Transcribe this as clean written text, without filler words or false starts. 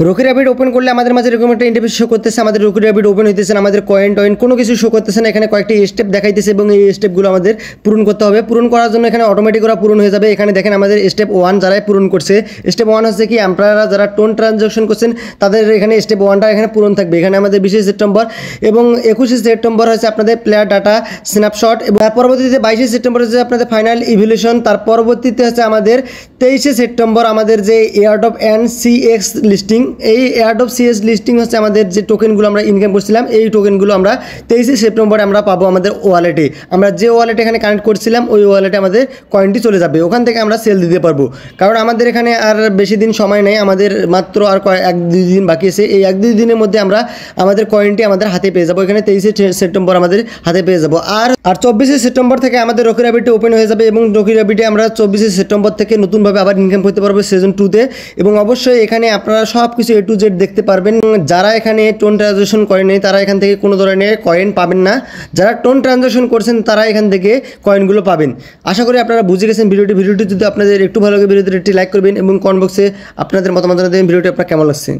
Rocky rapid open করলে আমাদের মাঝে এরকম একটা ইন্টারফেস শো করতেছে, আমাদের রকি র্যাপিড ওপেন হইতেছে না, আমাদের কয়েন টয়েন কোনো কিছু শো করতেছে না। এখানে কয়েকটি স্টেপ দেখাইতেছে এবং এই স্টেপগুলো আমাদের পূরণ করতে হবে। পূরণ করার জন্য এখানে অটোমেটিক ওরা পূরণ হয়ে যাবে। এখানে দেখেন আমাদের স্টেপ 1 যারাই পূরণ করছে, স্টেপ 1 হচ্ছে কি আপনারা যারা টোন ট্রানজাকশন করছেন তাদের এখানে স্টেপ 1টা এখানে পূরণ থাকবে। এখানে আমাদের 20 সেপ্টেম্বর এবং 21 সেপ্টেম্বর হচ্ছে আপনাদের প্লেয়ার ডাটা স্ন্যাপশট, এবং তার পরবর্তীতে 22 সেপ্টেম্বর হচ্ছে আপনাদের ফাইনাল ইভলিউশন। তার পরবর্তীতে হচ্ছে আমাদের 23 সেপ্টেম্বর আমাদের যে এয়ারড্রপ অ্যান্ড সিএক্স লিস্টিং। এই এয়ারড্রপ সিএক্স লিস্টিং হচ্ছে আমাদের যে টোকেনগুলো আমরা ইনকাম করছিলাম, এই টোকেনগুলো আমরা 23 সেপ্টেম্বরে আমরা পাবো আমাদের ওয়ালেটে। আমরা যে ওয়ালেটে এখানে কানেক্ট করছিলাম ওই ওয়ালেটে আমাদের কয়েনটি চলে যাবে, ওখান থেকে আমরা সেল দিতে পারবো। কারণ আমাদের এখানে আর বেশি দিন সময় নেই, আমাদের মাত্র আর 1-2 দিন বাকি আছে। এই 1-2 দিনের মধ্যে আমরা আমাদের কয়েনটি আমাদের হাতে পেয়ে যাবো। এখানে 23 সেপ্টেম্বর আমাদের হাতে পেয়ে যাবো। আর 24 সেপ্টেম্বর থেকে আমাদের রকি র্যাপিডটি ওপেন হয়ে যাবে এবং রকি র্যাপিডে আমরা 24 সেপ্টেম্বর থেকে নতুনভাবে আবার ইনকাম করতে পারবো সিজন 2-তে। এবং অবশ্যই এখানে আপনারা সব কিছু A to Z দেখতে পারবেন। যারা এখানে টোন ট্রানজাকশন করেনি তারা এখান থেকে কোনো ধরনের কয়েন পাবেন না, যারা টোন ট্রানজাকশন করছেন তারা এখান থেকে কয়েনগুলো পাবেন। আশা করি আপনারা বুঝে গেছেন ভিডিওটি যদি আপনাদের একটু ভালো লাগে ভিডিওতে একটি লাইক করবেন এবং কমেন্ট বক্সে আপনাদের মতামত দেবেন ভিডিওটি আপনার কেমন লাগছে।